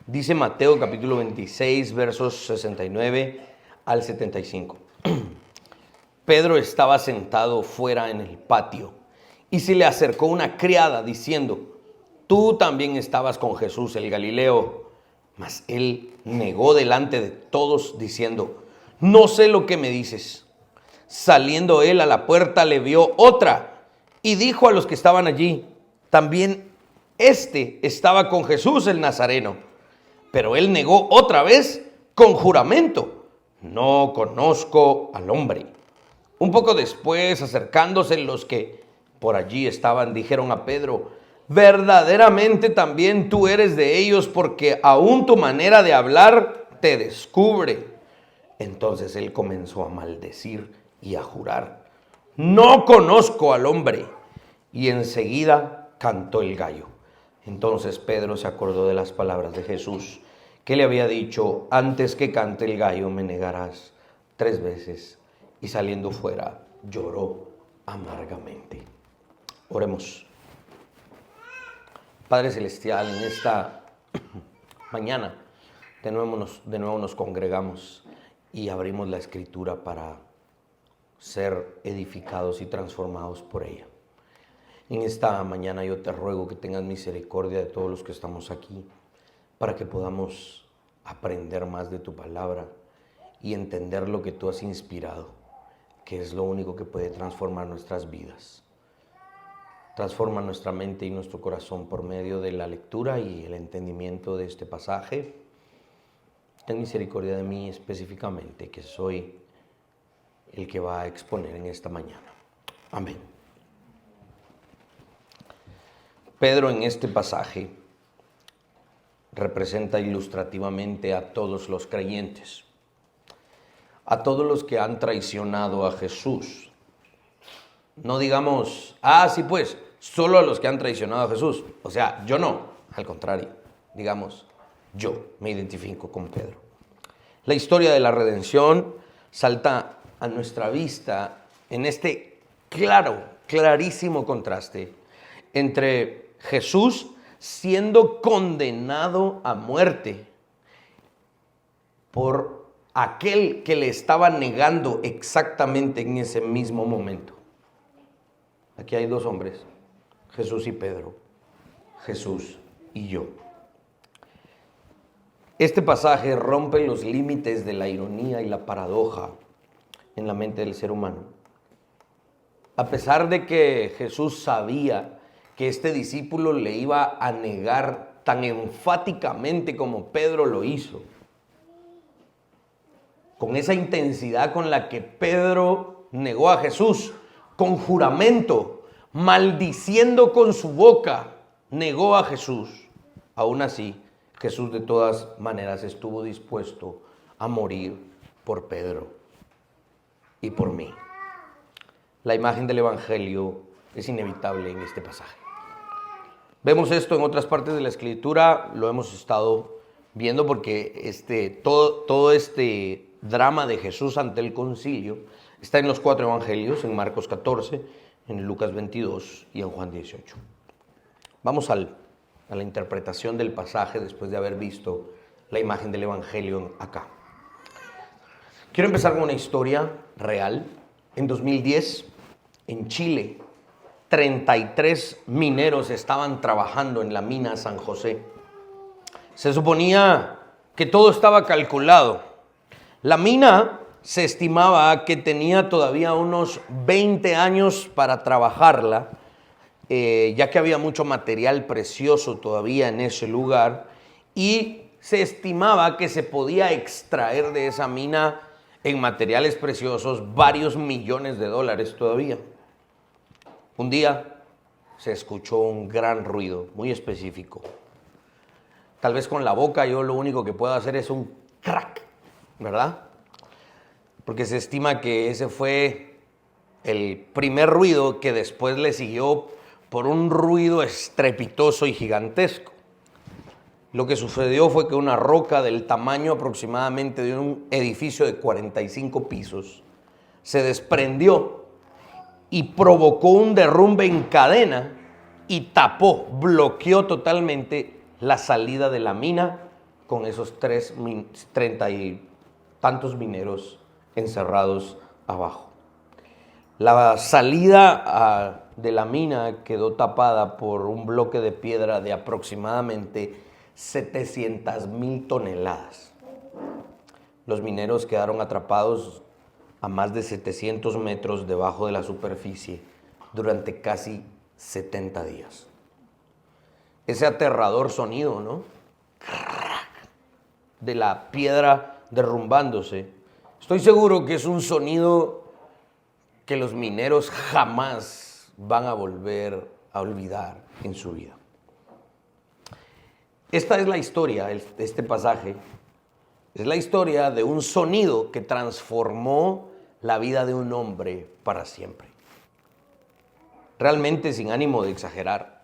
Dice Mateo capítulo 26, versos 69 al 75. Pedro estaba sentado fuera en el patio y se le acercó una criada diciendo: tú también estabas con Jesús el Galileo. Mas él negó delante de todos diciendo: no sé lo que me dices. Saliendo él a la puerta le vio otra y dijo a los que estaban allí: también este estaba con Jesús el Nazareno. Pero él negó otra vez con juramento: no conozco al hombre. Un poco después, acercándose los que por allí estaban, dijeron a Pedro: verdaderamente también tú eres de ellos, porque aún tu manera de hablar te descubre. Entonces él comenzó a maldecir y a jurar: no conozco al hombre. Y enseguida cantó el gallo. Entonces Pedro se acordó de las palabras de Jesús, que le había dicho: antes que cante el gallo me negarás 3 veces. Y saliendo fuera lloró amargamente. Oremos. Padre Celestial, en esta mañana de nuevo nos congregamos y abrimos la Escritura para ser edificados y transformados por ella. En esta mañana yo te ruego que tengas misericordia de todos los que estamos aquí, para que podamos aprender más de tu palabra y entender lo que tú has inspirado, que es lo único que puede transformar nuestras vidas. Transforma nuestra mente y nuestro corazón por medio de la lectura y el entendimiento de este pasaje. Ten misericordia de mí específicamente, que soy el que va a exponer en esta mañana. Amén. Pedro en este pasaje representa ilustrativamente a todos los creyentes, a todos los que han traicionado a Jesús. No digamos: sí pues, solo a los que han traicionado a Jesús. O sea, yo no, al contrario, digamos, yo me identifico con Pedro. La historia de la redención salta a nuestra vista en este clarísimo contraste entre Jesús siendo condenado a muerte por aquel que le estaba negando exactamente en ese mismo momento. Aquí hay 2 hombres, Jesús y Pedro, Jesús y yo. Este pasaje rompe los límites de la ironía y la paradoja en la mente del ser humano. A pesar de que Jesús sabía que este discípulo le iba a negar tan enfáticamente como Pedro lo hizo, con esa intensidad con la que Pedro negó a Jesús, con juramento, maldiciendo con su boca, negó a Jesús. Aún así, Jesús de todas maneras estuvo dispuesto a morir por Pedro y por mí. La imagen del Evangelio es inevitable en este pasaje. Vemos esto en otras partes de la Escritura, lo hemos estado viendo porque todo este drama de Jesús ante el concilio está en los 4 evangelios, en Marcos 14, en Lucas 22 y en Juan 18. Vamos a la interpretación del pasaje después de haber visto la imagen del evangelio acá. Quiero empezar con una historia real. En 2010, en Chile, 33 mineros estaban trabajando en la mina San José. Se suponía que todo estaba calculado. La mina se estimaba que tenía todavía unos 20 años para trabajarla, ya que había mucho material precioso todavía en ese lugar, y se estimaba que se podía extraer de esa mina en materiales preciosos varios millones de dólares todavía. Un día se escuchó un gran ruido muy específico. Tal vez con la boca yo lo único que puedo hacer es un crack, ¿verdad? Porque se estima que ese fue el primer ruido, que después le siguió por un ruido estrepitoso y gigantesco. Lo que sucedió fue que una roca del tamaño aproximadamente de un edificio de 45 pisos se desprendió y provocó un derrumbe en cadena y bloqueó totalmente la salida de la mina con esos 30 y tantos mineros encerrados abajo. La salida de la mina quedó tapada por un bloque de piedra de aproximadamente 700,000 toneladas. Los mineros quedaron atrapados a más de 700 metros debajo de la superficie durante casi 70 días. Ese aterrador sonido, ¿no? De la piedra derrumbándose. Estoy seguro que es un sonido que los mineros jamás van a volver a olvidar en su vida. Esta es la historia, este pasaje, es la historia de un sonido que transformó la vida de un hombre para siempre. Realmente, sin ánimo de exagerar,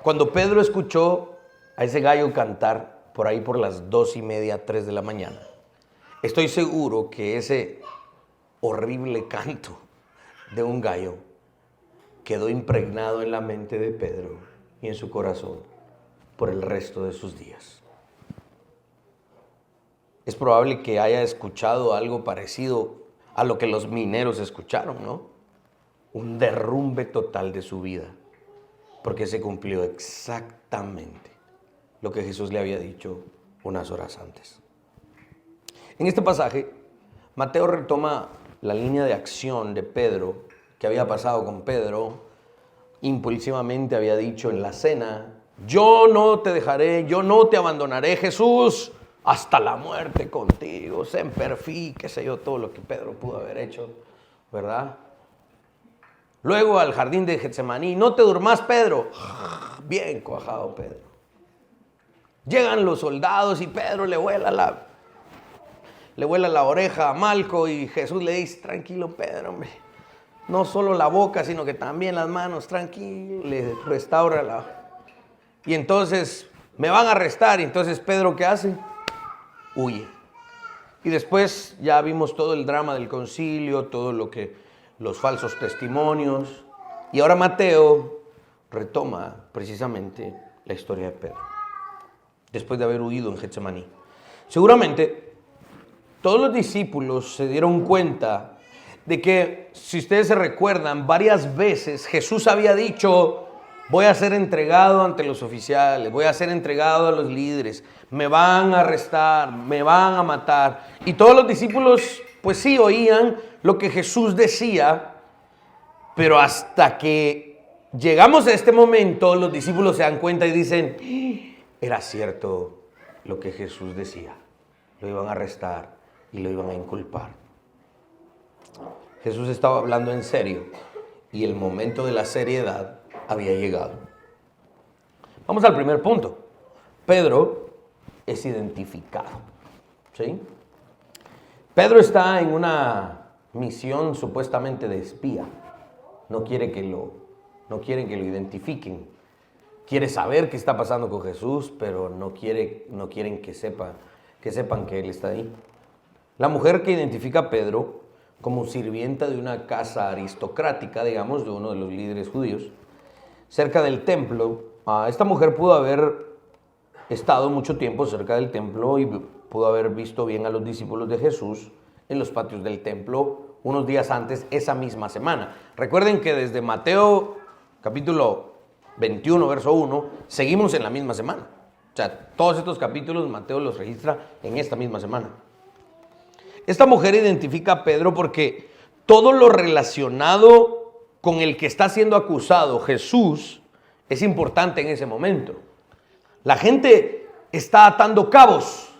cuando Pedro escuchó a ese gallo cantar por ahí por las 2:30, 3 de la mañana, estoy seguro que ese horrible canto de un gallo quedó impregnado en la mente de Pedro y en su corazón por el resto de sus días. Es probable que haya escuchado algo parecido a lo que los mineros escucharon, ¿no? Un derrumbe total de su vida, porque se cumplió exactamente lo que Jesús le había dicho unas horas antes. En este pasaje, Mateo retoma la línea de acción de Pedro, que había pasado con Pedro. Impulsivamente había dicho en la cena: yo no te dejaré, yo no te abandonaré, Jesús, hasta la muerte contigo, semper fi, qué sé yo, todo lo que Pedro pudo haber hecho, ¿verdad? Luego al jardín de Getsemaní: no te durmas, Pedro. Bien cuajado Pedro. Llegan los soldados y Pedro le vuela la oreja a Malco y Jesús le dice: tranquilo, Pedro, hombre. No solo la boca, sino que también las manos, tranquilo, le restaura Y entonces me van a arrestar. Y entonces Pedro, ¿qué hace? Huye. Y después ya vimos todo el drama del concilio, todo lo que los falsos testimonios. Y ahora Mateo retoma precisamente la historia de Pedro, después de haber huido en Getsemaní. Seguramente todos los discípulos se dieron cuenta de que, si ustedes se recuerdan, varias veces Jesús había dicho: voy a ser entregado ante los oficiales, voy a ser entregado a los líderes, me van a arrestar, me van a matar. Y todos los discípulos, pues sí, oían lo que Jesús decía, pero hasta que llegamos a este momento, los discípulos se dan cuenta y dicen: era cierto lo que Jesús decía, lo iban a arrestar y lo iban a inculpar. Jesús estaba hablando en serio y el momento de la seriedad había llegado. Vamos al primer punto. Pedro es identificado, ¿sí? Pedro está en una misión supuestamente de espía. No quieren que lo identifiquen. Quiere saber qué está pasando con Jesús, pero no quieren que sepan que Él está ahí. La mujer que identifica a Pedro como sirvienta de una casa aristocrática, digamos, de uno de los líderes judíos, cerca del templo. Esta mujer pudo haber estado mucho tiempo cerca del templo y pudo haber visto bien a los discípulos de Jesús en los patios del templo unos días antes, esa misma semana. Recuerden que desde Mateo capítulo 21, verso 1, seguimos en la misma semana. O sea, todos estos capítulos Mateo los registra en esta misma semana. Esta mujer identifica a Pedro porque todo lo relacionado con el que está siendo acusado, Jesús, es importante en ese momento. La gente está atando cabos,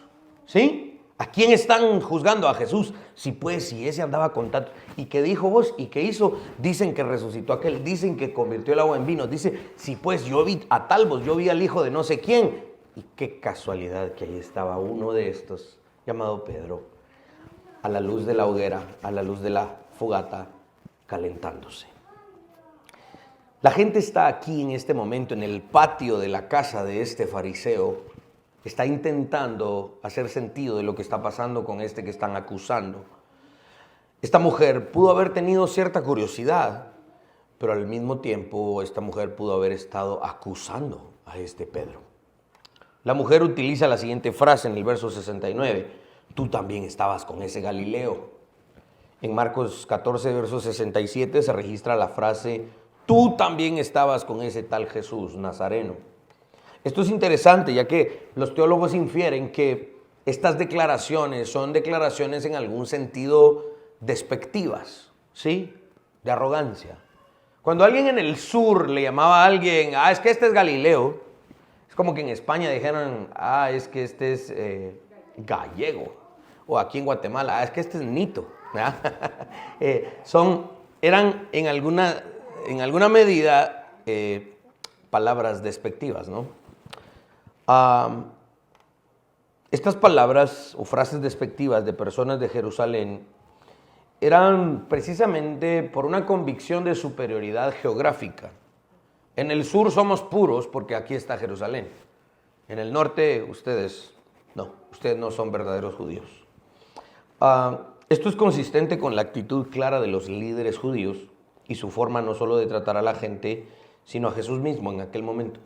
¿sí? ¿A quién están juzgando? A Jesús. Sí, pues, si ese andaba contando. ¿Y qué dijo vos? ¿Y qué hizo? Dicen que resucitó aquel, dicen que convirtió el agua en vino. Dice: sí, pues, yo vi a tal vos, yo vi al hijo de no sé quién. Y qué casualidad que ahí estaba uno de estos, llamado Pedro, a la luz de la hoguera, a la luz de la fogata, calentándose. La gente está aquí en este momento, en el patio de la casa de este fariseo, está intentando hacer sentido de lo que está pasando con este que están acusando. Esta mujer pudo haber tenido cierta curiosidad, pero al mismo tiempo esta mujer pudo haber estado acusando a este Pedro. La mujer utiliza la siguiente frase en el verso 69. Tú también estabas con ese Galileo. En Marcos 14, verso 67 se registra la frase, tú también estabas con ese tal Jesús Nazareno. Esto es interesante, ya que los teólogos infieren que estas declaraciones son declaraciones en algún sentido despectivas, ¿sí? De arrogancia. Cuando alguien en el sur le llamaba a alguien, es que este es Galileo, es como que en España dijeron, es que este es gallego. O aquí en Guatemala, es que este es Nito. Eran en alguna medida palabras despectivas, ¿no? Estas palabras o frases despectivas de personas de Jerusalén eran precisamente por una convicción de superioridad geográfica. En el sur somos puros porque aquí está Jerusalén. En el norte ustedes no son verdaderos judíos. Esto es consistente con la actitud clara de los líderes judíos y su forma no solo de tratar a la gente, sino a Jesús mismo en aquel momento.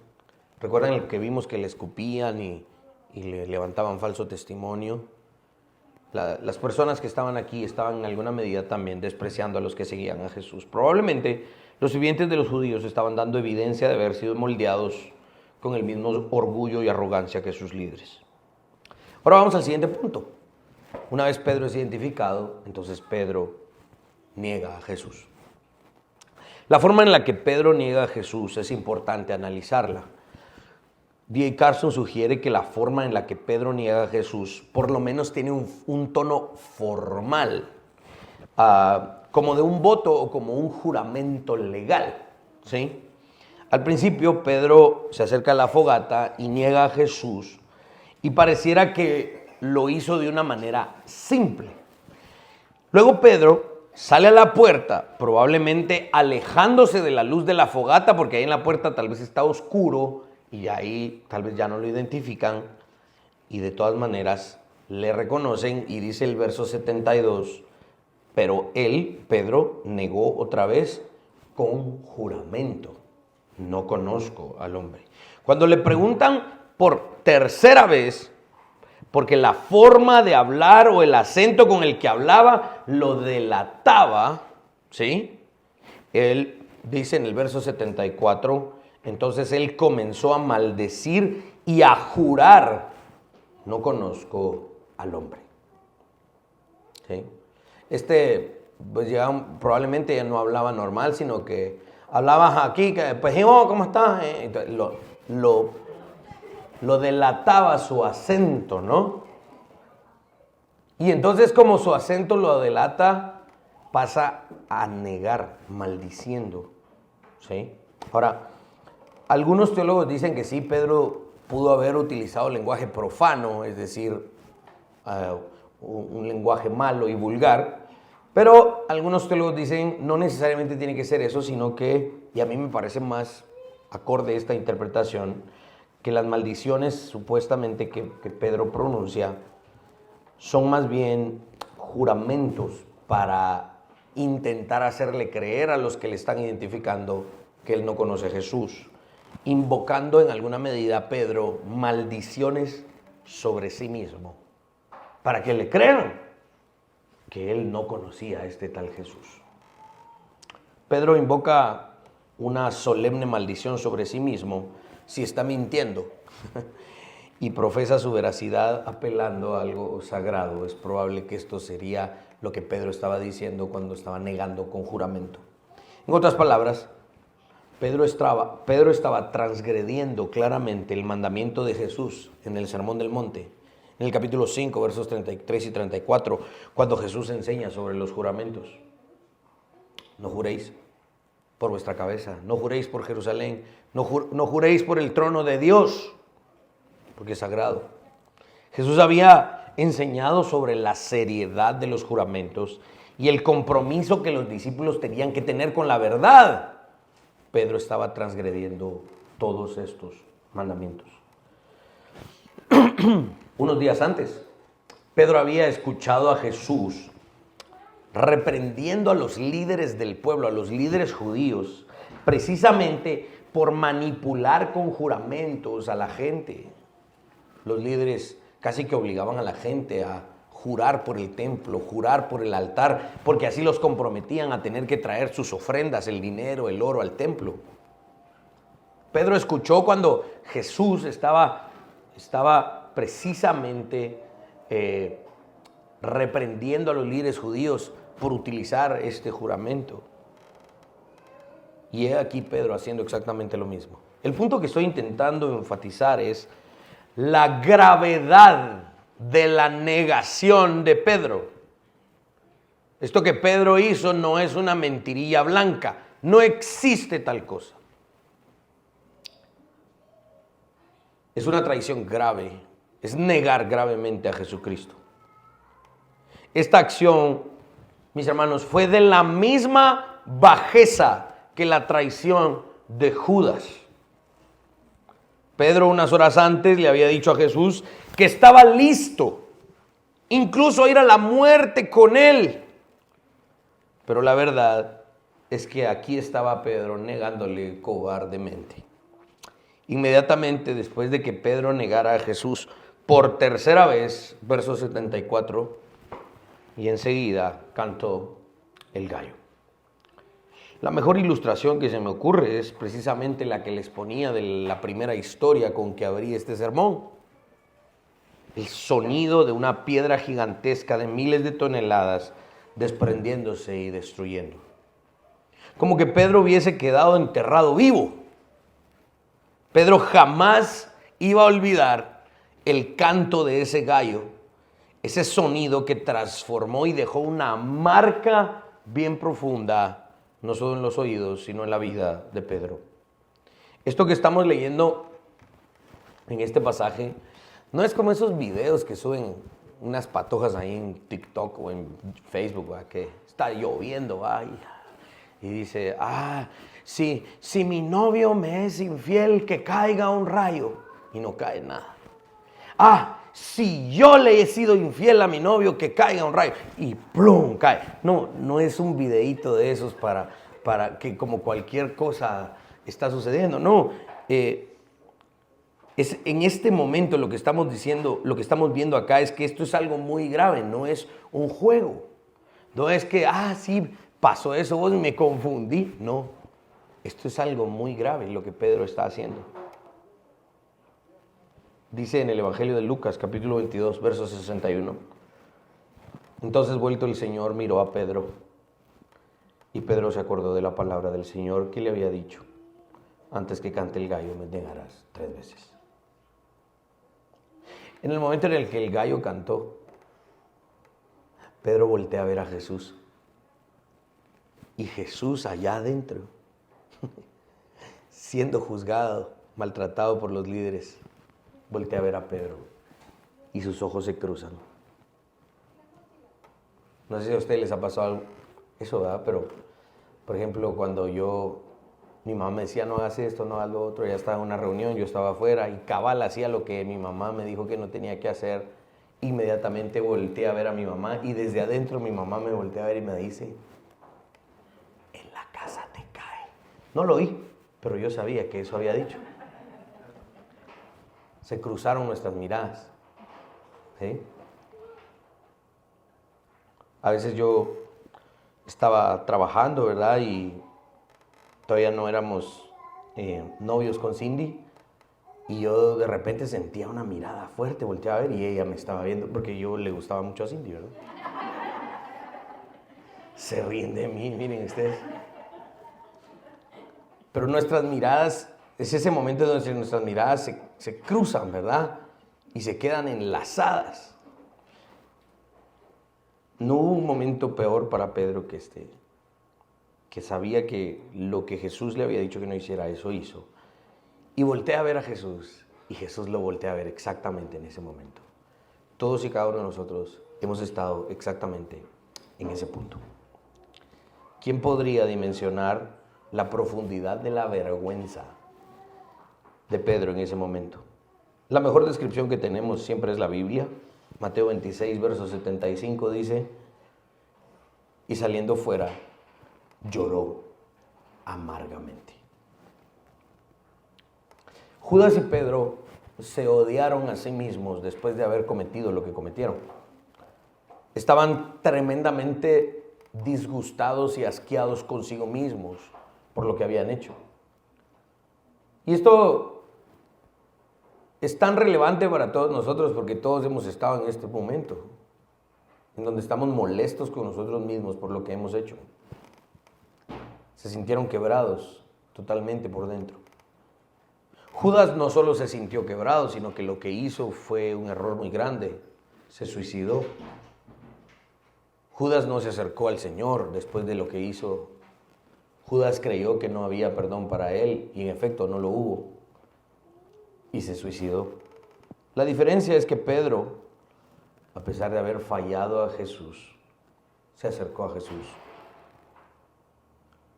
¿Recuerdan el que vimos que le escupían y le levantaban falso testimonio? Las personas que estaban aquí estaban en alguna medida también despreciando a los que seguían a Jesús. Probablemente los sirvientes de los judíos estaban dando evidencia de haber sido moldeados con el mismo orgullo y arrogancia que sus líderes. Ahora vamos al siguiente punto. Una vez Pedro es identificado, entonces Pedro niega a Jesús. La forma en la que Pedro niega a Jesús es importante analizarla. D.A. Carson sugiere que la forma en la que Pedro niega a Jesús por lo menos tiene un tono formal, como de un voto o como un juramento legal, ¿sí? Al principio Pedro se acerca a la fogata y niega a Jesús y pareciera que lo hizo de una manera simple. Luego Pedro sale a la puerta, probablemente alejándose de la luz de la fogata, porque ahí en la puerta tal vez está oscuro y ahí tal vez ya no lo identifican, y de todas maneras le reconocen, y dice el verso 72, pero él, Pedro, negó otra vez con juramento, no conozco al hombre. Cuando le preguntan por tercera vez, porque la forma de hablar o el acento con el que hablaba lo delataba, ¿sí? Él dice en el verso 74, entonces él comenzó a maldecir y a jurar, no conozco al hombre. ¿Sí? Pues ya probablemente ya no hablaba normal, sino que hablaba aquí, que, pues, ¿cómo estás? Lo delataba su acento, ¿no? Y entonces, como su acento lo delata, pasa a negar, maldiciendo, ¿sí? Ahora, algunos teólogos dicen que sí, Pedro pudo haber utilizado lenguaje profano, es decir, un lenguaje malo y vulgar, pero algunos teólogos dicen no necesariamente tiene que ser eso, sino que, y a mí me parece más acorde esta interpretación, que las maldiciones supuestamente que Pedro pronuncia son más bien juramentos para intentar hacerle creer a los que le están identificando que él no conoce a Jesús, invocando en alguna medida a Pedro maldiciones sobre sí mismo, para que le crean que él no conocía a este tal Jesús. Pedro invoca una solemne maldición sobre sí mismo si está mintiendo y profesa su veracidad apelando a algo sagrado. Es probable que esto sería lo que Pedro estaba diciendo cuando estaba negando con juramento. En otras palabras, Pedro estaba transgrediendo claramente el mandamiento de Jesús en el Sermón del Monte, en el capítulo 5, versos 33 y 34, cuando Jesús enseña sobre los juramentos. No juréis por vuestra cabeza, no juréis por Jerusalén, no juréis por el trono de Dios, porque es sagrado. Jesús había enseñado sobre la seriedad de los juramentos y el compromiso que los discípulos tenían que tener con la verdad. Pedro estaba transgrediendo todos estos mandamientos. Unos días antes, Pedro había escuchado a Jesús reprendiendo a los líderes del pueblo, a los líderes judíos, precisamente por manipular con juramentos a la gente. los líderes casi que obligaban a la gente a jurar por el templo, jurar por el altar, porque así los comprometían a tener que traer sus ofrendas, el dinero, el oro al templo. Pedro escuchó cuando Jesús estaba precisamente reprendiendo a los líderes judíos por utilizar este juramento. Y he aquí Pedro haciendo exactamente lo mismo. El punto que estoy intentando enfatizar es la gravedad de la negación de Pedro. Esto que Pedro hizo no es una mentirilla blanca. No existe tal cosa. Es una traición grave. Es negar gravemente a Jesucristo. Esta acción, mis hermanos, fue de la misma bajeza que la traición de Judas. Pedro unas horas antes le había dicho a Jesús que estaba listo, incluso a ir a la muerte con él. Pero la verdad es que aquí estaba Pedro negándole cobardemente. Inmediatamente después de que Pedro negara a Jesús por tercera vez, verso 74, y enseguida cantó el gallo. La mejor ilustración que se me ocurre es precisamente la que les ponía de la primera historia con que abrí este sermón. El sonido de una piedra gigantesca de miles de toneladas desprendiéndose y destruyendo. Como que Pedro hubiese quedado enterrado vivo. Pedro jamás iba a olvidar el canto de ese gallo, ese sonido que transformó y dejó una marca bien profunda, no solo en los oídos, sino en la vida de Pedro. Esto que estamos leyendo en este pasaje no es como esos videos que suben unas patojas ahí en TikTok o en Facebook, ¿va? Que está lloviendo, y dice, si mi novio me es infiel, que caiga un rayo, y no cae nada. Si yo le he sido infiel a mi novio, que caiga un rayo, y plum, cae. No es un videíto de esos para que como cualquier cosa está sucediendo, no. Es en este momento lo que estamos diciendo, lo que estamos viendo acá es que esto es algo muy grave, no es un juego. No es que, sí, pasó eso, vos me confundí. No, esto es algo muy grave lo que Pedro está haciendo. Dice en el Evangelio de Lucas, capítulo 22, verso 61. Entonces, vuelto el Señor, miró a Pedro, y Pedro se acordó de la palabra del Señor que le había dicho: antes que cante el gallo me negarás 3 veces. En el momento en el que el gallo cantó, Pedro voltea a ver a Jesús. Y Jesús allá adentro, siendo juzgado, maltratado por los líderes, voltea a ver a Pedro y sus ojos se cruzan. No sé si a ustedes les ha pasado algo, eso, ¿verdad? Pero, por ejemplo, cuando mi mamá me decía no hagas esto, no hagas lo otro, ya estaba en una reunión, yo estaba afuera y cabal hacía lo que mi mamá me dijo que no tenía que hacer, inmediatamente volteé a ver a mi mamá y desde adentro mi mamá me voltea a ver y me dice: en la casa te cae. No lo oí, pero yo sabía que eso había dicho. Se cruzaron nuestras miradas, ¿sí? A veces yo estaba trabajando, ¿verdad? Y todavía no éramos novios con Cindy. Y yo de repente sentía una mirada fuerte, volteaba a ver y ella me estaba viendo porque yo le gustaba mucho a Cindy, ¿verdad? Se ríen de mí, miren ustedes. Pero nuestras miradas, es ese momento donde nuestras miradas se cruzan, ¿verdad? Y se quedan enlazadas. No hubo un momento peor para Pedro que que sabía que lo que Jesús le había dicho que no hiciera, eso hizo. Y voltea a ver a Jesús, y Jesús lo voltea a ver exactamente en ese momento. Todos y cada uno de nosotros hemos estado exactamente en ese punto. ¿Quién podría dimensionar la profundidad de la vergüenza de Pedro en ese momento? La mejor descripción que tenemos siempre es la Biblia. Mateo 26, verso 75 dice: y saliendo fuera, lloró amargamente. Judas y Pedro se odiaron a sí mismos después de haber cometido lo que cometieron. Estaban tremendamente disgustados y asqueados consigo mismos por lo que habían hecho. Y esto es tan relevante para todos nosotros porque todos hemos estado en este momento, en donde estamos molestos con nosotros mismos por lo que hemos hecho. Se sintieron quebrados totalmente por dentro. Judas no solo se sintió quebrado, sino que lo que hizo fue un error muy grande. Se suicidó. Judas no se acercó al Señor después de lo que hizo. Judas creyó que no había perdón para él y en efecto no lo hubo. Y se suicidó. La diferencia es que Pedro, a pesar de haber fallado a Jesús, se acercó a Jesús.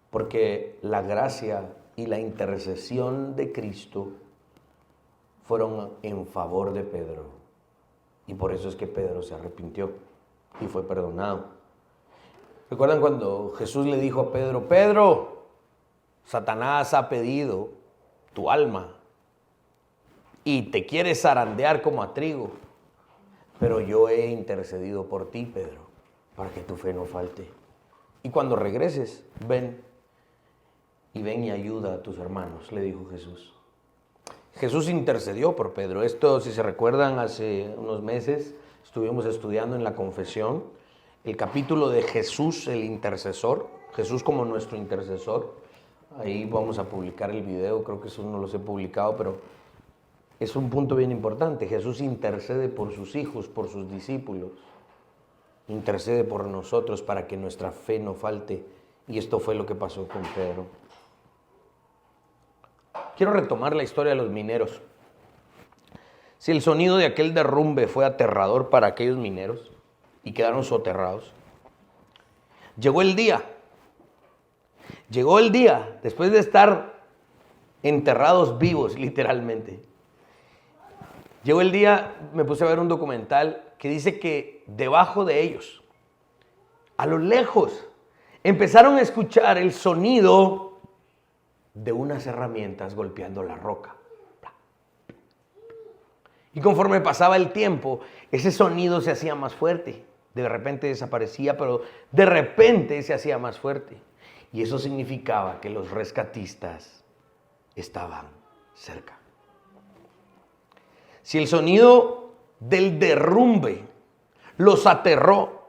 Porque la gracia y la intercesión de Cristo fueron en favor de Pedro. Y por eso es que Pedro se arrepintió y fue perdonado. ¿Recuerdan cuando Jesús le dijo a Pedro: Pedro, Satanás ha pedido tu alma y te quiere zarandear como a trigo, pero yo he intercedido por ti, Pedro, para que tu fe no falte. Y cuando regreses, ven y ayuda a tus hermanos, le dijo Jesús. Jesús intercedió por Pedro. Esto, si se recuerdan, hace unos meses estuvimos estudiando en la confesión el capítulo de Jesús, el intercesor, Jesús como nuestro intercesor. Ahí vamos a publicar el video, creo que eso no los he publicado, pero es un punto bien importante. Jesús intercede por sus hijos, por sus discípulos. Intercede por nosotros para que nuestra fe no falte. Y esto fue lo que pasó con Pedro. Quiero retomar la historia de los mineros. Si el sonido de aquel derrumbe fue aterrador para aquellos mineros y quedaron soterrados, llegó el día, después de estar enterrados vivos, literalmente. Llegó el día, me puse a ver un documental que dice que debajo de ellos, a lo lejos, empezaron a escuchar el sonido de unas herramientas golpeando la roca. Y conforme pasaba el tiempo, ese sonido se hacía más fuerte. De repente desaparecía, pero de repente se hacía más fuerte. Y eso significaba que los rescatistas estaban cerca. Si el sonido del derrumbe los aterró,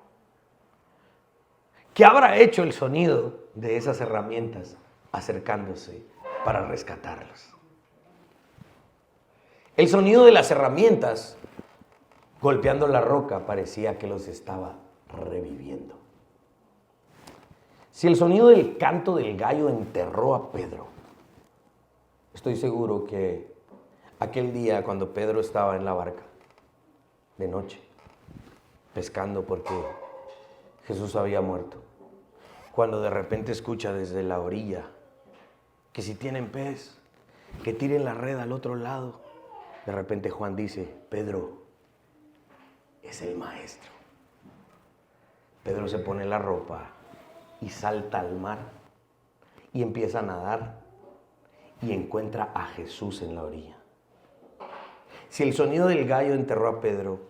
¿qué habrá hecho el sonido de esas herramientas acercándose para rescatarlos? El sonido de las herramientas golpeando la roca parecía que los estaba reviviendo. Si el sonido del canto del gallo enterró a Pedro, estoy seguro que aquel día cuando Pedro estaba en la barca, de noche, pescando porque Jesús había muerto, cuando de repente escucha desde la orilla que si tienen pez, que tiren la red al otro lado, de repente Juan dice: Pedro, es el maestro. Pedro se pone la ropa y salta al mar y empieza a nadar y encuentra a Jesús en la orilla. Si el sonido del gallo enterró a Pedro,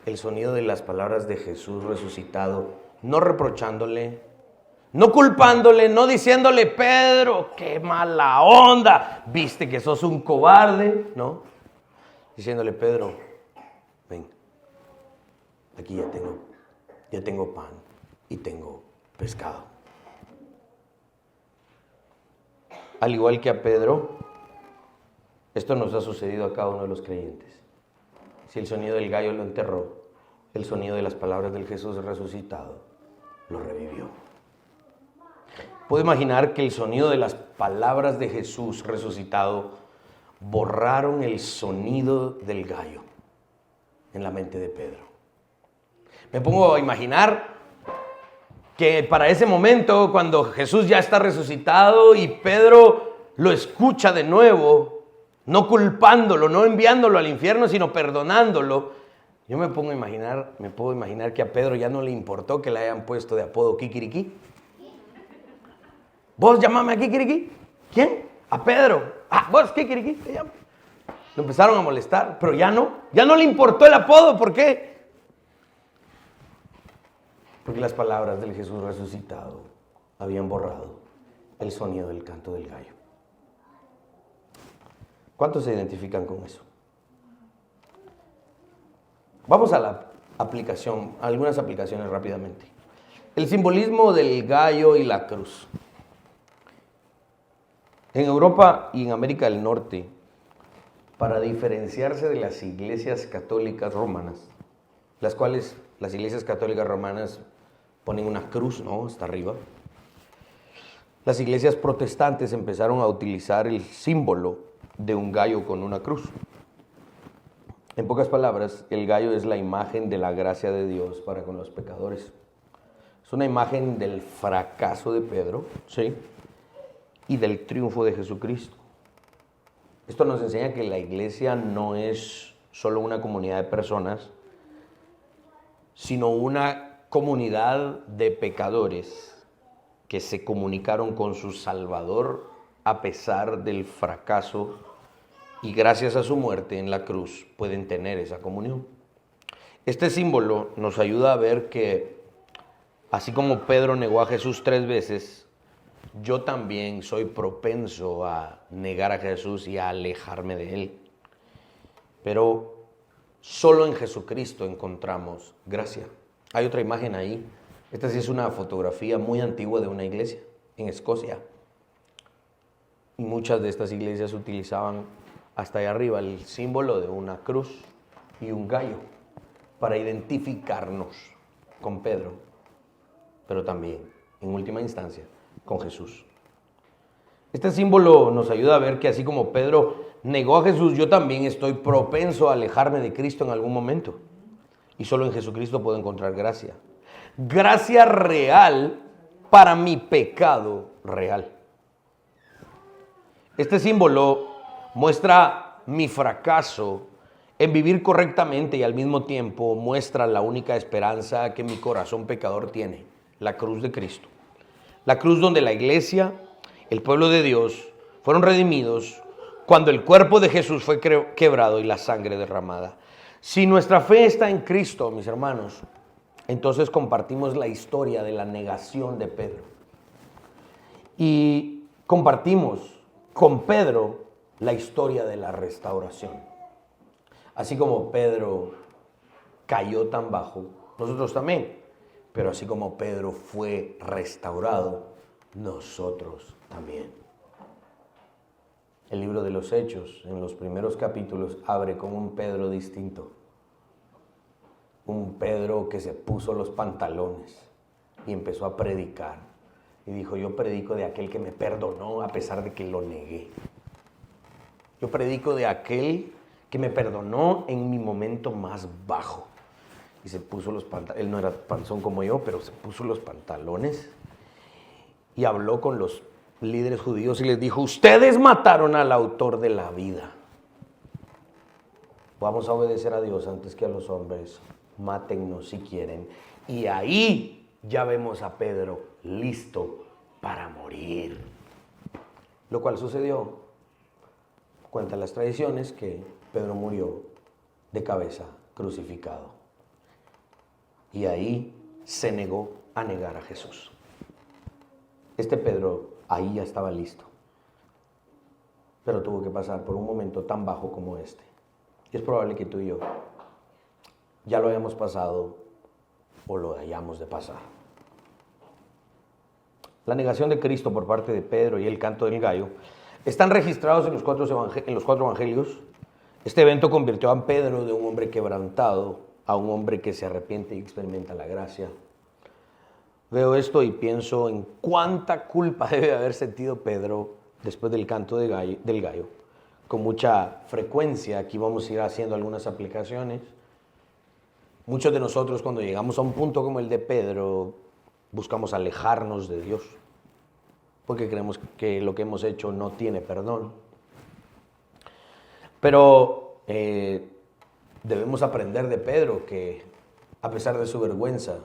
el sonido de las palabras de Jesús resucitado, no reprochándole, no culpándole, no diciéndole: Pedro, qué mala onda, viste que sos un cobarde, no, diciéndole: Pedro, ven, aquí ya tengo pan y tengo pescado. Al igual que a Pedro, esto nos ha sucedido a cada uno de los creyentes. Si el sonido del gallo lo enterró, el sonido de las palabras del Jesús resucitado lo revivió. Puedo imaginar que el sonido de las palabras de Jesús resucitado borraron el sonido del gallo en la mente de Pedro. Me pongo a imaginar que para ese momento, cuando Jesús ya está resucitado y Pedro lo escucha de nuevo, no culpándolo, no enviándolo al infierno, sino perdonándolo, yo me puedo imaginar que a Pedro ya no le importó que le hayan puesto de apodo Kikiriki. ¿Vos llamame a Kikiriki? ¿Quién? A Pedro. Ah, vos Kikiriki te llamo. Lo empezaron a molestar, pero ya no le importó el apodo. ¿Por qué? Porque las palabras del Jesús resucitado habían borrado el sonido del canto del gallo. ¿Cuántos se identifican con eso? Vamos a la aplicación, a algunas aplicaciones rápidamente. El simbolismo del gallo y la cruz. En Europa y en América del Norte, para diferenciarse de las iglesias católicas romanas, las cuales las iglesias católicas romanas ponen una cruz, ¿no?, hasta arriba. Las iglesias protestantes empezaron a utilizar el símbolo de un gallo con una cruz. En pocas palabras, el gallo es la imagen de la gracia de Dios para con los pecadores. Es una imagen del fracaso de Pedro, ¿sí?, y del triunfo de Jesucristo. Esto nos enseña que la iglesia no es solo una comunidad de personas, sino una comunidad de pecadores que se comunicaron con su Salvador a pesar del fracaso, y gracias a su muerte en la cruz pueden tener esa comunión. Este símbolo nos ayuda a ver que, así como Pedro negó a Jesús 3 veces, yo también soy propenso a negar a Jesús y a alejarme de Él. Pero solo en Jesucristo encontramos gracia. Hay otra imagen ahí. Esta sí es una fotografía muy antigua de una iglesia en Escocia. Y muchas de estas iglesias utilizaban hasta allá arriba el símbolo de una cruz y un gallo para identificarnos con Pedro, pero también, en última instancia, con Jesús. Este símbolo nos ayuda a ver que así como Pedro negó a Jesús, yo también estoy propenso a alejarme de Cristo en algún momento. Y solo en Jesucristo puedo encontrar gracia. Gracia real para mi pecado real. Este símbolo muestra mi fracaso en vivir correctamente y al mismo tiempo muestra la única esperanza que mi corazón pecador tiene, la cruz de Cristo. La cruz donde la iglesia, el pueblo de Dios, fueron redimidos cuando el cuerpo de Jesús fue quebrado y la sangre derramada. Si nuestra fe está en Cristo, mis hermanos, entonces compartimos la historia de la negación de Pedro. Y compartimos con Pedro la historia de la restauración. Así como Pedro cayó tan bajo, nosotros también. Pero así como Pedro fue restaurado, nosotros también. El libro de los Hechos, en los primeros capítulos, abre con un Pedro distinto. Un Pedro que se puso los pantalones y empezó a predicar. Y dijo, yo predico de aquel que me perdonó a pesar de que lo negué. Yo predico de aquel que me perdonó en mi momento más bajo. Y se puso los pantalones, él no era panzón como yo, pero se puso los pantalones y habló con los líderes judíos y les dijo, ustedes mataron al autor de la vida. Vamos a obedecer a Dios antes que a los hombres, mátennos si quieren. Y ahí ya vemos a Pedro listo para morir. Lo cual sucedió. Cuentan las tradiciones que Pedro murió de cabeza crucificado. Y ahí se negó a negar a Jesús. Este Pedro ahí ya estaba listo. Pero tuvo que pasar por un momento tan bajo como este. Y es probable que tú y yo ya lo hayamos pasado o lo hayamos de pasar. La negación de Cristo por parte de Pedro y el canto del gallo están registrados en los cuatro evangelios. Este evento convirtió a Pedro de un hombre quebrantado a un hombre que se arrepiente y experimenta la gracia. Veo esto y pienso en cuánta culpa debe haber sentido Pedro después del canto del gallo. Con mucha frecuencia, aquí vamos a ir haciendo algunas aplicaciones. Muchos de nosotros cuando llegamos a un punto como el de Pedro, buscamos alejarnos de Dios, porque creemos que lo que hemos hecho no tiene perdón. Pero debemos aprender de Pedro que, a pesar de su vergüenza,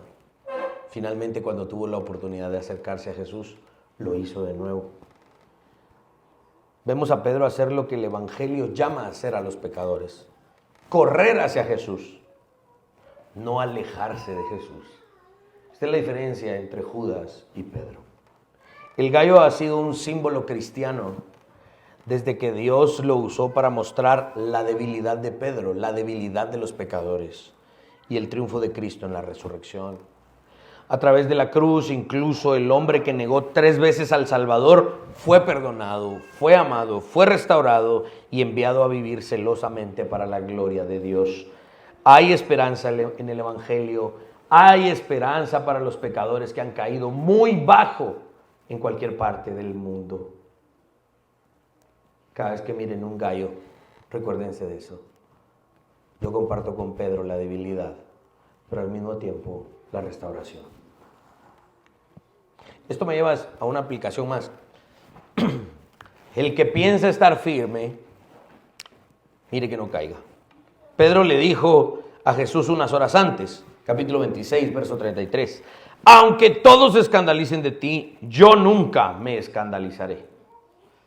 finalmente cuando tuvo la oportunidad de acercarse a Jesús, lo hizo de nuevo. Vemos a Pedro hacer lo que el Evangelio llama a hacer a los pecadores. Correr hacia Jesús, no alejarse de Jesús. Esta es la diferencia entre Judas y Pedro. El gallo ha sido un símbolo cristiano desde que Dios lo usó para mostrar la debilidad de Pedro, la debilidad de los pecadores y el triunfo de Cristo en la resurrección. A través de la cruz, incluso el hombre que negó 3 veces al Salvador fue perdonado, fue amado, fue restaurado y enviado a vivir celosamente para la gloria de Dios. Hay esperanza en el Evangelio, hay esperanza para los pecadores que han caído muy bajo en cualquier parte del mundo. Cada vez que miren un gallo, recuérdense de eso. Yo comparto con Pedro la debilidad, pero al mismo tiempo la restauración. Esto me lleva a una aplicación más. El que piensa estar firme, mire que no caiga. Pedro le dijo a Jesús unas horas antes, capítulo 26, verso 33, aunque todos se escandalicen de ti, yo nunca me escandalizaré.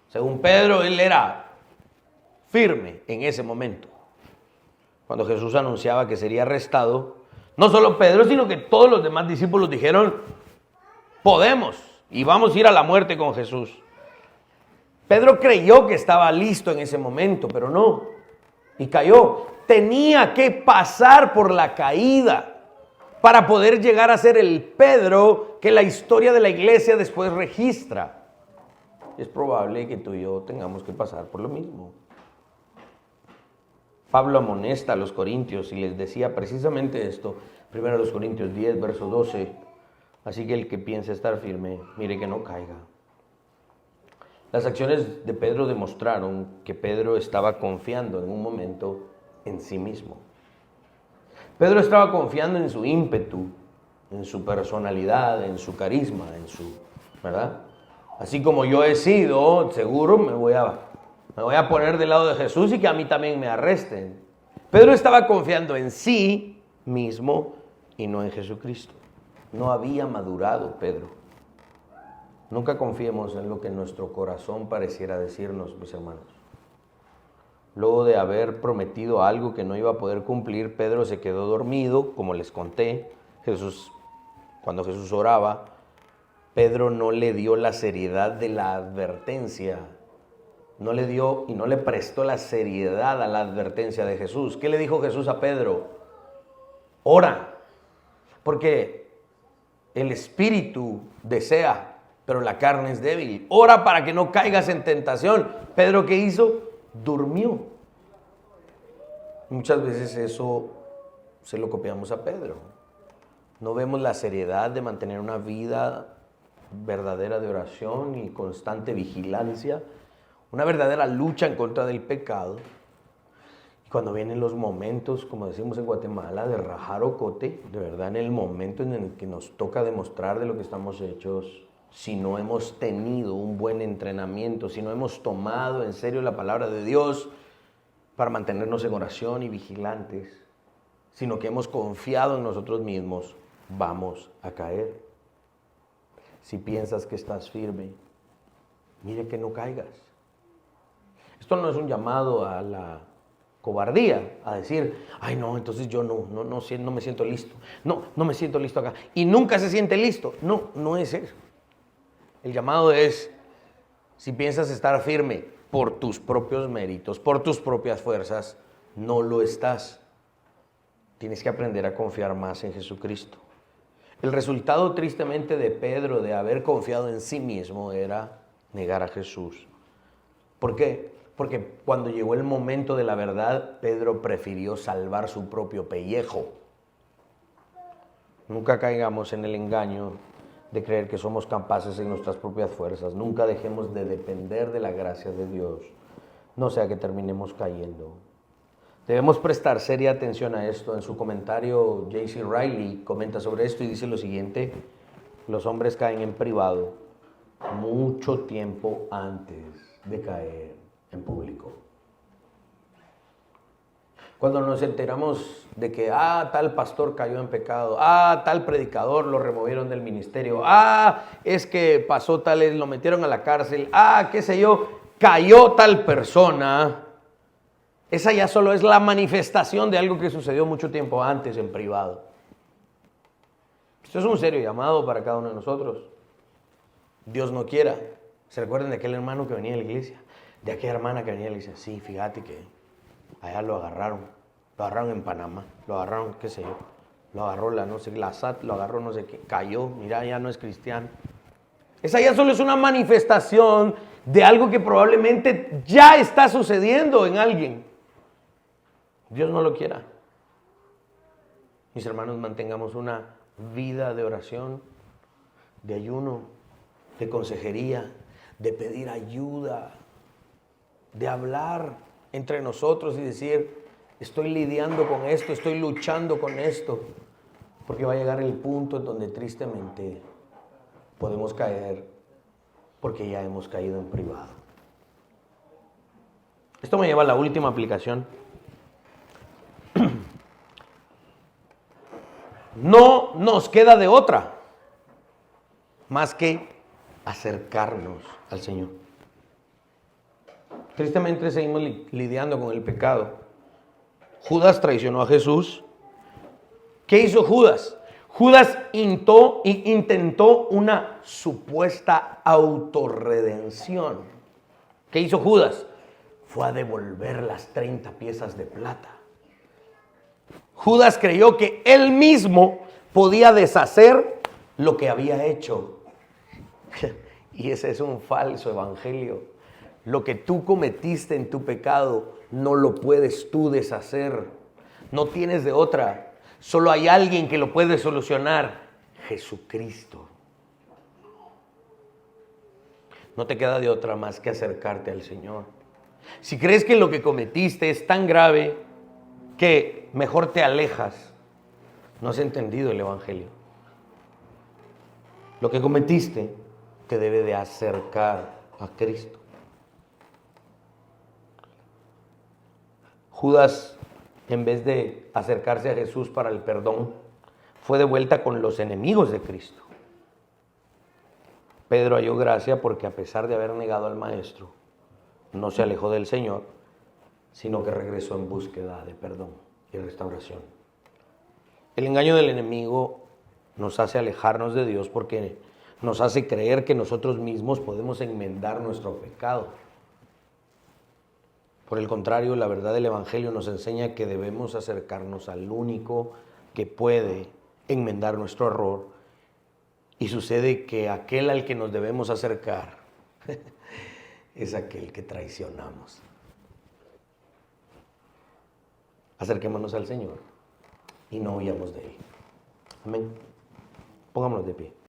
Según Pedro, él era firme en ese momento. Cuando Jesús anunciaba que sería arrestado, no solo Pedro, sino que todos los demás discípulos dijeron, podemos y vamos a ir a la muerte con Jesús. Pedro creyó que estaba listo en ese momento, pero no, y cayó. Tenía que pasar por la caída para poder llegar a ser el Pedro que la historia de la iglesia después registra. Es probable que tú y yo tengamos que pasar por lo mismo. Pablo amonesta a los corintios y les decía precisamente esto, 1 Corintios 10, verso 12. Así que el que piense estar firme, mire que no caiga. Las acciones de Pedro demostraron que Pedro estaba confiando en un momento en sí mismo. Pedro estaba confiando en su ímpetu, en su personalidad, en su carisma, ¿verdad? Así como yo he sido, seguro me voy a poner del lado de Jesús y que a mí también me arresten. Pedro estaba confiando en sí mismo y no en Jesucristo. No había madurado Pedro. Nunca confiemos en lo que nuestro corazón pareciera decirnos, mis hermanos. Luego de haber prometido algo que no iba a poder cumplir, Pedro se quedó dormido, como les conté. Cuando Jesús oraba, Pedro no le dio la seriedad de la advertencia. No le dio y no le prestó la seriedad a la advertencia de Jesús. ¿Qué le dijo Jesús a Pedro? Ora, porque el espíritu desea, pero la carne es débil. Ora para que no caigas en tentación. Pedro, ¿qué hizo? Durmió. Muchas veces eso se lo copiamos a Pedro. No vemos la seriedad de mantener una vida verdadera de oración y constante vigilancia, una verdadera lucha en contra del pecado. Cuando vienen los momentos, como decimos en Guatemala, de rajar ocote, de verdad en el momento en el que nos toca demostrar de lo que estamos hechos, si no hemos tenido un buen entrenamiento, si no hemos tomado en serio la palabra de Dios para mantenernos en oración y vigilantes, sino que hemos confiado en nosotros mismos, vamos a caer. Si piensas que estás firme, mire que no caigas. Esto no es un llamado a la cobardía, a decir, ay no, entonces yo no me siento listo. No me siento listo acá. Y nunca se siente listo. No es eso. El llamado es, si piensas estar firme por tus propios méritos, por tus propias fuerzas, no lo estás. Tienes que aprender a confiar más en Jesucristo. El resultado tristemente de Pedro de haber confiado en sí mismo era negar a Jesús. ¿Por qué? Porque cuando llegó el momento de la verdad, Pedro prefirió salvar su propio pellejo. Nunca caigamos en el engaño de creer que somos capaces en nuestras propias fuerzas. Nunca dejemos de depender de la gracia de Dios, no sea que terminemos cayendo. Debemos prestar seria atención a esto. En su comentario, J.C. Riley comenta sobre esto y dice lo siguiente: los hombres caen en privado mucho tiempo antes de caer en público. Cuando nos enteramos de que, tal pastor cayó en pecado, tal predicador lo removieron del ministerio, es que pasó tal, lo metieron a la cárcel, qué sé yo, cayó tal persona, esa ya solo es la manifestación de algo que sucedió mucho tiempo antes en privado. Esto es un serio llamado para cada uno de nosotros. Dios no quiera. ¿Se recuerdan de aquel hermano que venía a la iglesia? De aquella hermana que venía a la iglesia. Sí, fíjate que allá lo agarraron. Lo agarraron en Panamá. Lo agarraron, qué sé yo. Lo agarró la SAT, lo agarró no sé qué. Cayó, mira, ya no es cristiano. Esa ya solo es una manifestación de algo que probablemente ya está sucediendo en alguien. Dios no lo quiera. Mis hermanos, mantengamos una vida de oración, de ayuno, de consejería, de pedir ayuda, de hablar entre nosotros y decir, estoy lidiando con esto, estoy luchando con esto, porque va a llegar el punto en donde tristemente podemos caer, porque ya hemos caído en privado. Esto me lleva a la última aplicación. No nos queda de otra más que acercarnos al Señor. Tristemente seguimos lidiando con el pecado. Judas traicionó a Jesús. ¿Qué hizo Judas? Judas intentó una supuesta autorredención. ¿Qué hizo Judas? Fue a devolver las 30 piezas de plata. Judas creyó que él mismo podía deshacer lo que había hecho. Y ese es un falso evangelio. Lo que tú cometiste en tu pecado no lo puedes tú deshacer. No tienes de otra. Solo hay alguien que lo puede solucionar. Jesucristo. No te queda de otra más que acercarte al Señor. Si crees que lo que cometiste es tan grave que mejor te alejas, no has entendido el evangelio. Lo que cometiste te debe de acercar a Cristo. Judas, en vez de acercarse a Jesús para el perdón, fue de vuelta con los enemigos de Cristo. Pedro halló gracia porque, a pesar de haber negado al Maestro, no se alejó del Señor, sino que regresó en búsqueda de perdón y restauración. El engaño del enemigo nos hace alejarnos de Dios porque nos hace creer que nosotros mismos podemos enmendar nuestro pecado. Por el contrario, la verdad del Evangelio nos enseña que debemos acercarnos al único que puede enmendar nuestro error. Y sucede que aquel al que nos debemos acercar es aquel que traicionamos. Acerquémonos al Señor y no huyamos de Él. Amén. Pongámonos de pie.